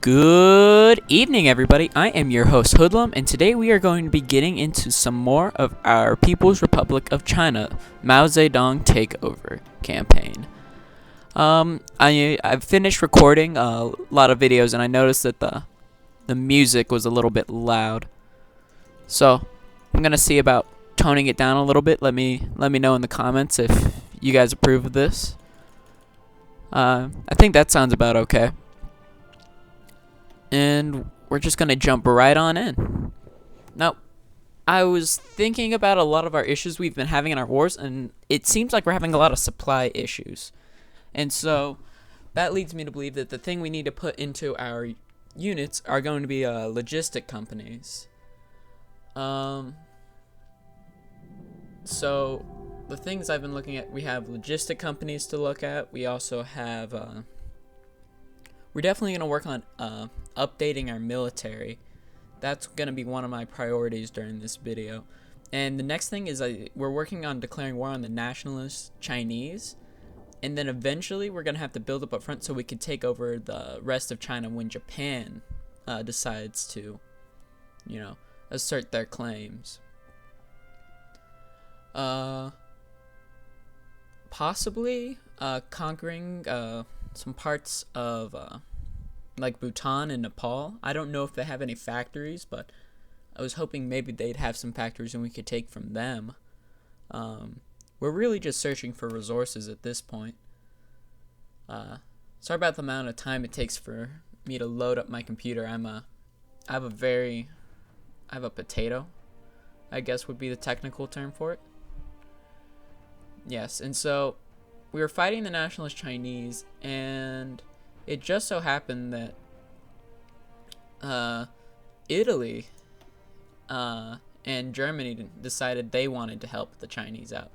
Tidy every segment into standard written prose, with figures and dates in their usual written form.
Good evening, everybody. I am your host, Hoodlum, and today we are going to be getting into some more of our People's Republic of China Mao Zedong Takeover campaign. I've finished recording a lot of videos, and I noticed that the music was a little bit loud. So I'm gonna see about toning it down a little bit. Let me know in the comments if you guys approve of this. I think that sounds about okay. And we're just going to jump right on in. Now, I was thinking about a lot of our issues we've been having in our wars, and it seems like we're having a lot of supply issues. And so that leads me to believe that the thing we need to put into our units are going to be logistic companies. So the things I've been looking at, we have logistic companies to look at. We also have... we're definitely going to work on updating our military. That's going to be one of my priorities during this video. And the next thing is we're working on declaring war on the nationalist Chinese. And then eventually we're going to have to build up front so we can take over the rest of China when Japan decides to, assert their claims. Possibly conquering some parts of like Bhutan and Nepal. I don't know if they have any factories, but I was hoping maybe they'd have some factories and we could take from them. We're really just searching for resources at this point. Sorry about the amount of time it takes for me to load up my computer. I have a potato, I guess would be the technical term for it. Yes, and so we were fighting the nationalist Chinese, and it just so happened that Italy and Germany decided they wanted to help the Chinese out,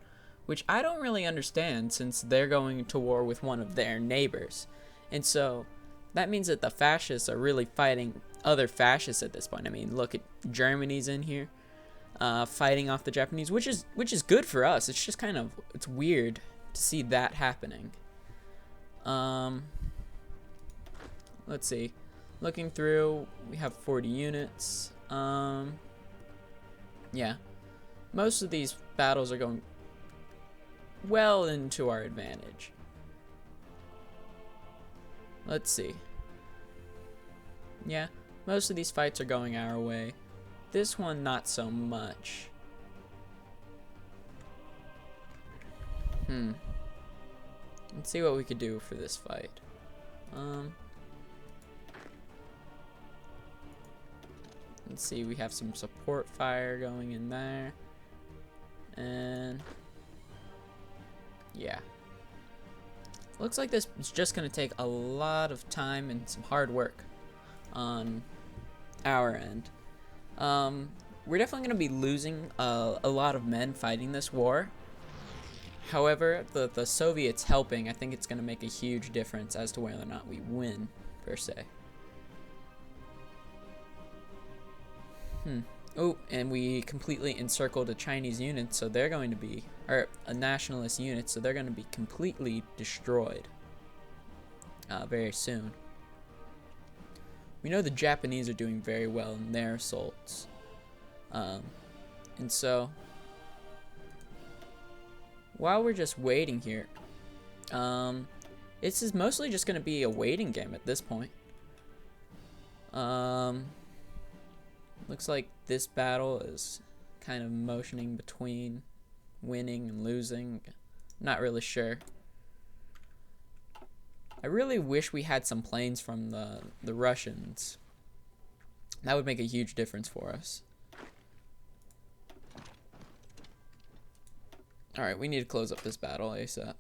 which I don't really understand since they're going to war with one of their neighbors. And so that means that the fascists are really fighting other fascists at this point. I mean, look at Germany's in here fighting off the Japanese, which is good for us. It's just it's weird to see that happening. Let's see. Looking through, we have 40 units. Yeah. Most of these battles are going well into our advantage. Let's see. Yeah, most of these fights are going our way. This one, not so much. Let's see what we could do for this fight. Let's see, we have some support fire going in there. And yeah. Looks like this is just going to take a lot of time and some hard work on our end. We're definitely going to be losing a lot of men fighting this war. However, the Soviets helping, I think it's going to make a huge difference as to whether or not we win, per se. Oh, and we completely encircled a Chinese unit, so they're going to be, or a nationalist unit, so they're going to be completely destroyed very soon. We know the Japanese are doing very well in their assaults. And so, while we're just waiting here, this is mostly just going to be a waiting game at this point. Looks like this battle is kind of motioning between winning and losing. Not really sure. I really wish we had some planes from the Russians. That would make a huge difference for us. Alright, we need to close up this battle ASAP.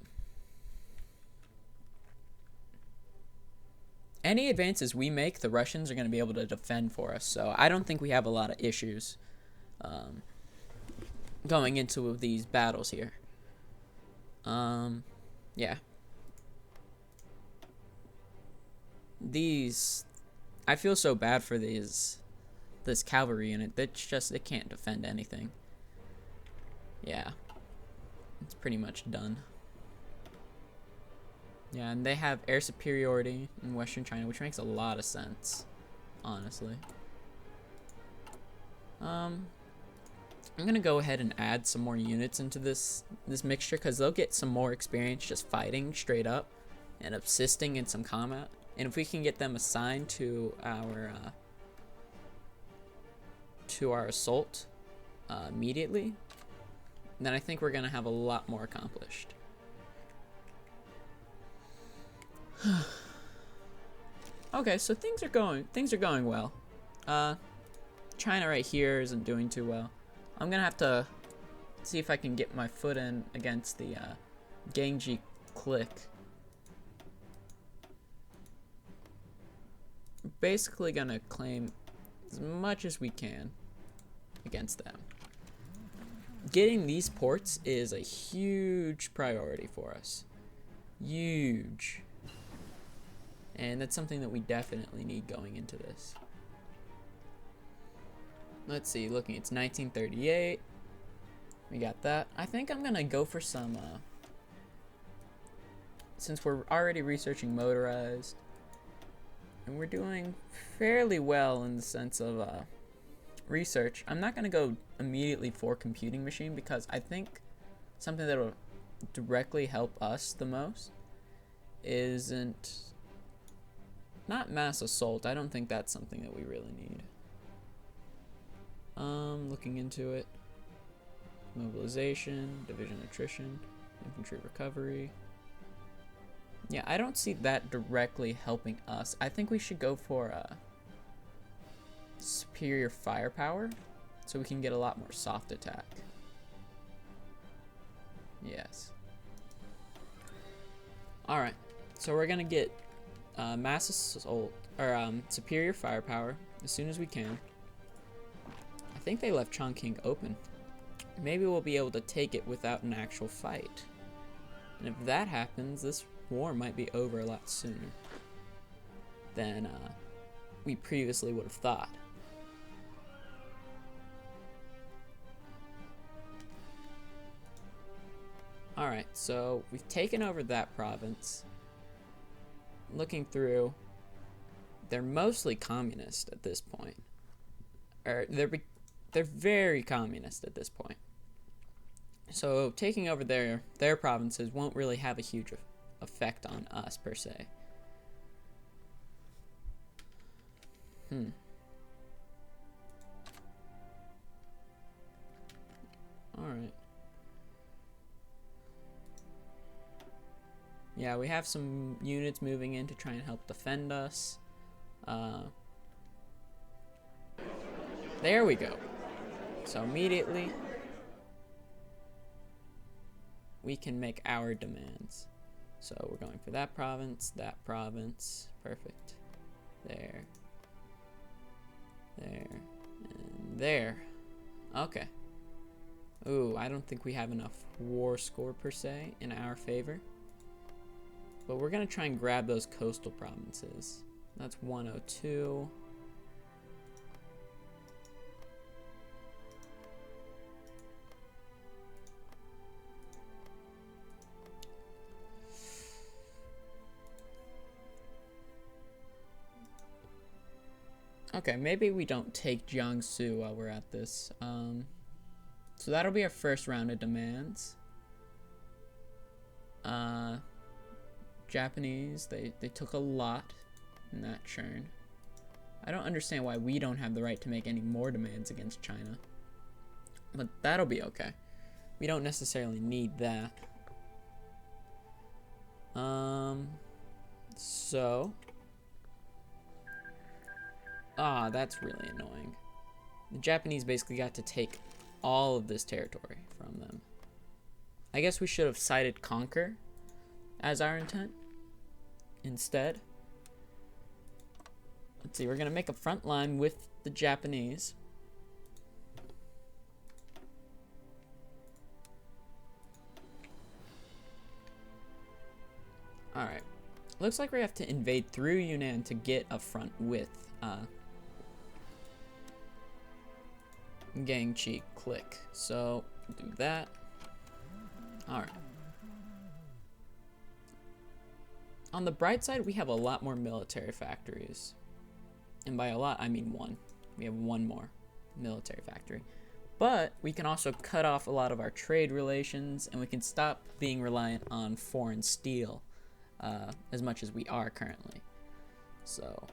Any advances we make, the Russians are going to be able to defend for us. So I don't think we have a lot of issues going into these battles here. Yeah. I feel so bad for this cavalry unit. It can't defend anything. Yeah. It's pretty much done. Yeah, and they have air superiority in Western China, which makes a lot of sense, honestly. I'm gonna go ahead and add some more units into this mixture because they'll get some more experience just fighting straight up and assisting in some combat. And if we can get them assigned to our assault immediately, then I think we're gonna have a lot more accomplished. Okay, so things are going well. China right here isn't doing too well. I'm gonna have to see if I can get my foot in against the Gangji clique. We're basically gonna claim as much as we can against them. Getting these ports is a huge priority for us. Huge. And that's something that we definitely need going into this. Let's see, looking, it's 1938. We got that. I think I'm gonna go for some, since we're already researching motorized, and we're doing fairly well in the sense of research, I'm not gonna go immediately for computing machine because I think something that will directly help us the most isn't not mass assault. I don't think that's something that we really need. Looking into it. Mobilization, division attrition, infantry recovery. Yeah, I don't see that directly helping us. I think we should go for superior firepower so we can get a lot more soft attack. Yes. Alright, so we're gonna get mass assault, or superior firepower as soon as we can. I think they left Chongqing open. Maybe we'll be able to take it without an actual fight. And if that happens, this war might be over a lot sooner than we previously would have thought. Alright, so we've taken over that province. Looking through, they're mostly communist at this point. Or they're very communist at this point. So taking over their provinces won't really have a huge effect on us per se. Alright. Yeah, we have some units moving in to try and help defend us. There we go. So immediately, we can make our demands. So we're going for that province, perfect. There, and there. Okay. Ooh, I don't think we have enough war score per se in our favor. But we're gonna try and grab those coastal provinces. That's 102. Okay, maybe we don't take Jiangsu while we're at this. So that'll be our first round of demands. Japanese, they took a lot in that churn. I don't understand why we don't have the right to make any more demands against China. But that'll be okay. We don't necessarily need that. So... that's really annoying. The Japanese basically got to take all of this territory from them. I guess we should have cited conquer as our intent instead. Let's see, we're gonna make a front line with the Japanese. Alright. Looks like we have to invade through Yunnan to get a front with Gangchi click. So do that. Alright. On the bright side, we have a lot more military factories. And by a lot, I mean one. We have one more military factory. But we can also cut off a lot of our trade relations, and we can stop being reliant on foreign steel as much as we are currently. So,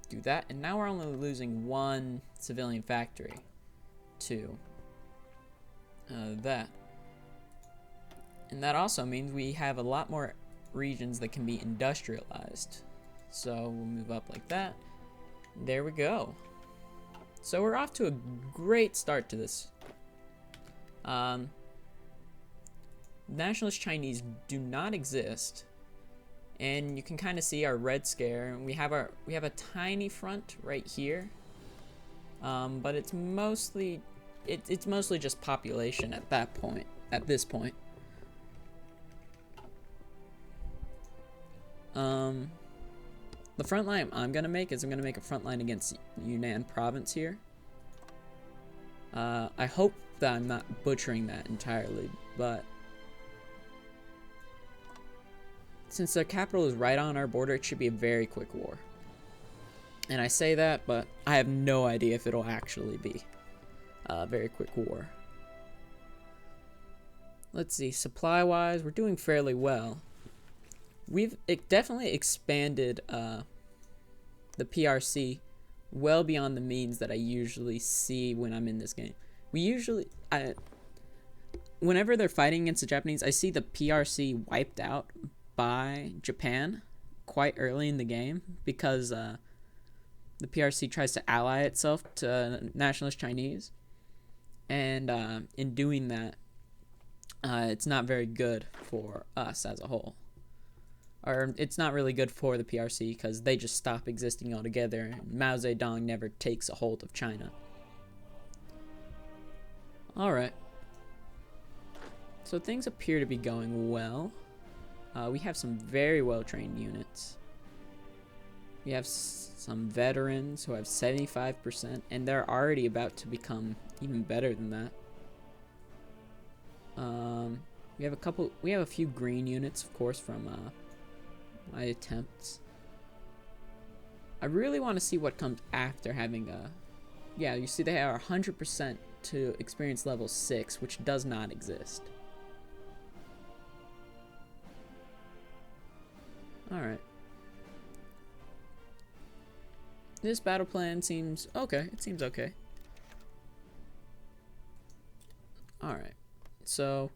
do that. And now we're only losing one civilian factory to that. And that also means we have a lot more regions that can be industrialized. So we'll move up like that. There we go. So we're off to a great start to this. Nationalist Chinese do not exist, and you can kind of see our Red Scare. We have a tiny front right here, but it's mostly just population at that point. At this point. The front line I'm gonna make is I'm gonna make a front line against Yunnan province here. I hope that I'm not butchering that entirely, but since their capital is right on our border, it should be a very quick war. And I say that, but I have no idea if it'll actually be a very quick war. Let's see, supply-wise, we're doing fairly well. We've definitely expanded the PRC well beyond the means that I usually see when I'm in this game. Whenever they're fighting against the Japanese, I see the PRC wiped out by Japan quite early in the game because the PRC tries to ally itself to Nationalist Chinese, and in doing that, it's not very good for us as a whole. Or it's not really good for the PRC because they just stop existing altogether. And Mao Zedong never takes a hold of China. Alright. So things appear to be going well. We have some very well-trained units. We have some veterans who have 75%, and they're already about to become even better than that. We have a few green units, of course, from my attempts. I really want to see what comes after having a... Yeah, you see they are 100% to experience level 6, which does not exist. Alright. This battle plan seems okay. It seems okay. Alright. So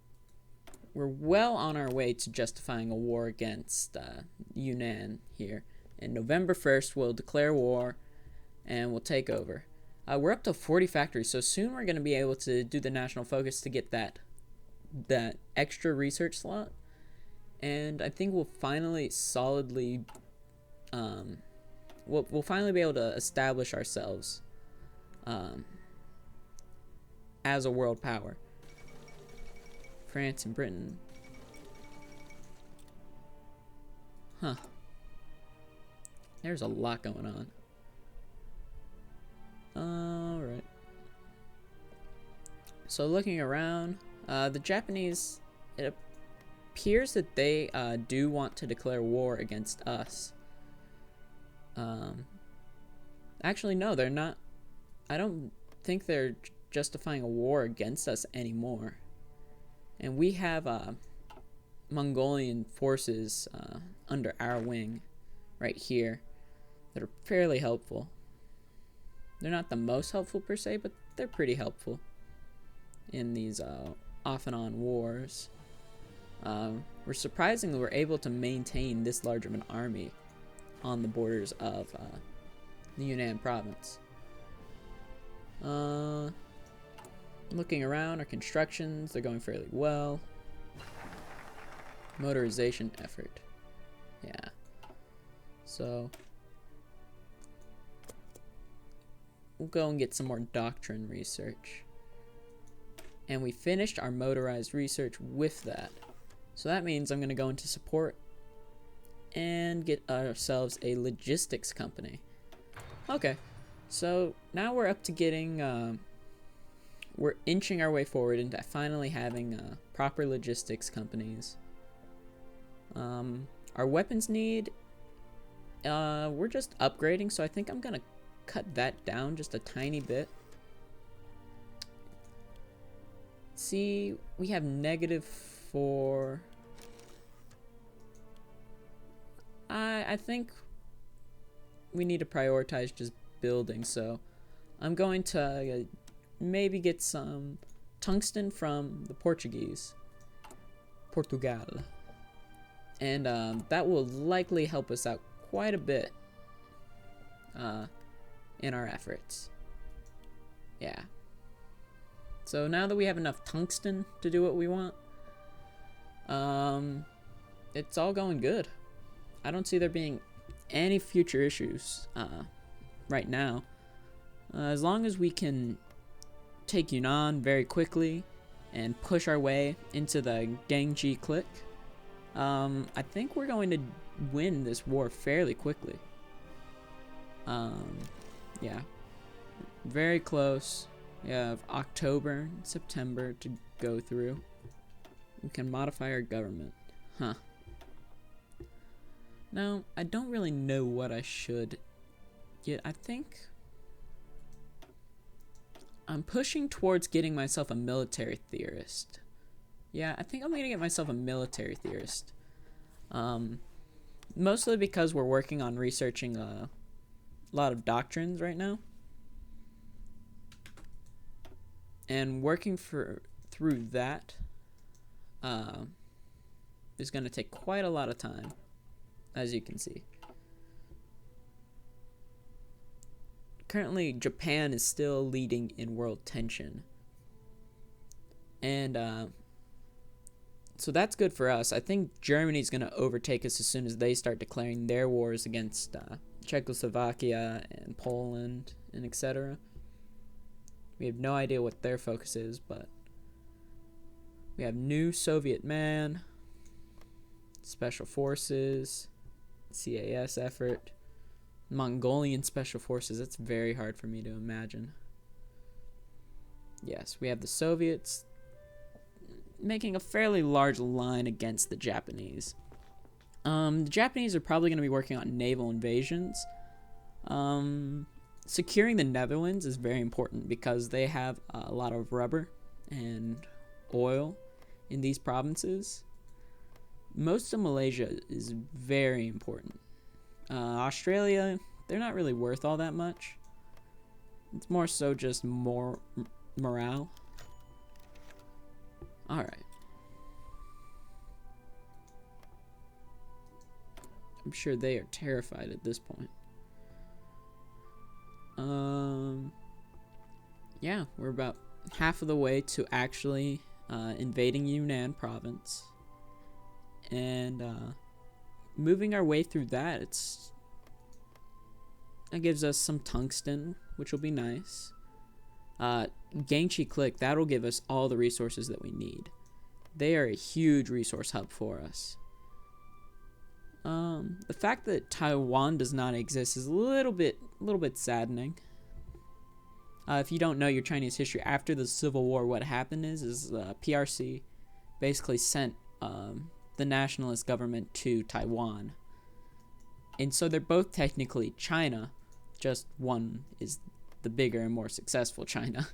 we're well on our way to justifying a war against Yunnan here. And November 1st, we'll declare war and we'll take over. We're up to 40 factories, so soon we're going to be able to do the national focus to get that extra research slot. And I think we'll finally solidly, we'll finally be able to establish ourselves as a world power. France and Britain. Huh. There's a lot going on. Alright. So looking around, the Japanese, it appears that they do want to declare war against us. Actually, no, they're not. I don't think they're justifying a war against us anymore. And we have Mongolian forces under our wing right here that are fairly helpful. They're not the most helpful per se, but they're pretty helpful in these off and on wars. We're able to maintain this large of an army on the borders of the Yunnan province. Looking around, our constructions, they're going fairly well. Motorization effort. Yeah. So we'll go and get some more doctrine research. And we finished our motorized research with that. So that means I'm going to go into support and get ourselves a logistics company. Okay. So now we're up to getting... we're inching our way forward into finally having proper logistics companies. Our Our weapons need, we're just upgrading, so I think I'm gonna cut that down just a tiny bit. See, we have -4. I think we need to prioritize just building, so I'm going to maybe get some tungsten from the Portugal, and that will likely help us out quite a bit in our efforts. Yeah. So now that we have enough tungsten to do what we want, it's all going good. I don't see there being any future issues right now. As long as we can take Yunnan very quickly and push our way into the Gangji clique, I think we're going to win this war fairly quickly. Yeah, very close. We have October and September to go through. We can modify our government. Huh. Now, I don't really know what I should get. I think I'm pushing towards getting myself a military theorist. Yeah, I think I'm gonna get myself a military theorist. Mostly because we're working on researching a lot of doctrines right now. And working through that is gonna take quite a lot of time, as you can see. Currently, Japan is still leading in world tension. And so that's good for us. I think Germany's going to overtake us as soon as they start declaring their wars against Czechoslovakia and Poland and etc. We have no idea what their focus is, but we have new Soviet man, special forces, CAS effort, Mongolian special forces. That's very hard for me to imagine. Yes, we have the Soviets making a fairly large line against the Japanese. The Japanese are probably going to be working on naval invasions. Securing the Netherlands is very important because they have a lot of rubber and oil in these provinces. Most of Malaysia is very important. Australia, they're not really worth all that much. It's more so just more morale. Alright. I'm sure they are terrified at this point. Yeah, we're about half of the way to actually invading Yunnan province. And moving our way through that gives us some tungsten, which will be nice. Gangchi Click, that'll give us all the resources that we need. They are a huge resource hub for us. The fact that Taiwan does not exist is a little bit saddening. If you don't know your Chinese history, after the Civil War, what happened is PRC basically sent the nationalist government to Taiwan. And so they're both technically China, just one is the bigger and more successful China.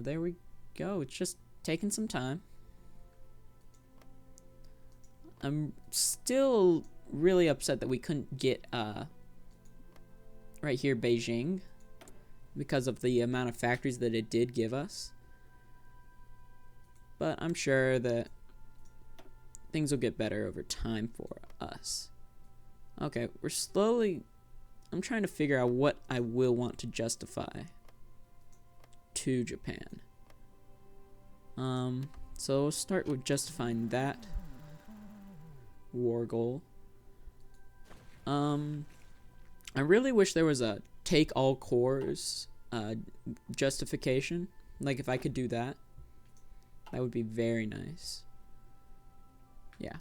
There we go. It's just taking some time. I'm still really upset that we couldn't get right here Beijing because of the amount of factories that it did give us. But I'm sure that things will get better over time for us. Okay, I'm trying to figure out what I will want to justify to Japan. So we'll start with justifying that war goal. I really wish there was a take all cores justification. Like if I could do that, that would be very nice. Yeah.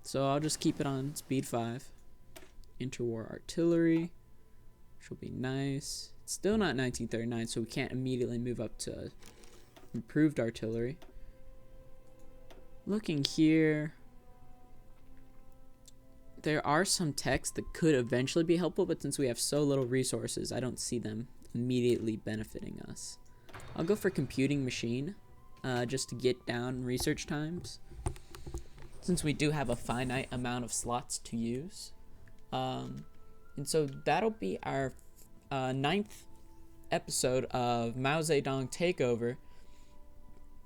So I'll just keep it on speed 5. Interwar artillery, which will be nice. It's still not 1939, so we can't immediately move up to improved artillery. Looking here, there are some texts that could eventually be helpful, but since we have so little resources, I don't see them immediately benefiting us. I'll go for computing machine, just to get down research times, since we do have a finite amount of slots to use. And so that'll be our 9th episode of Mao Zedong Takeover.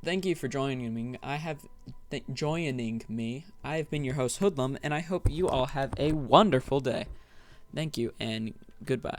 Thank you for joining me. I have been your host Hoodlum, and I hope you all have a wonderful day. Thank you, and goodbye.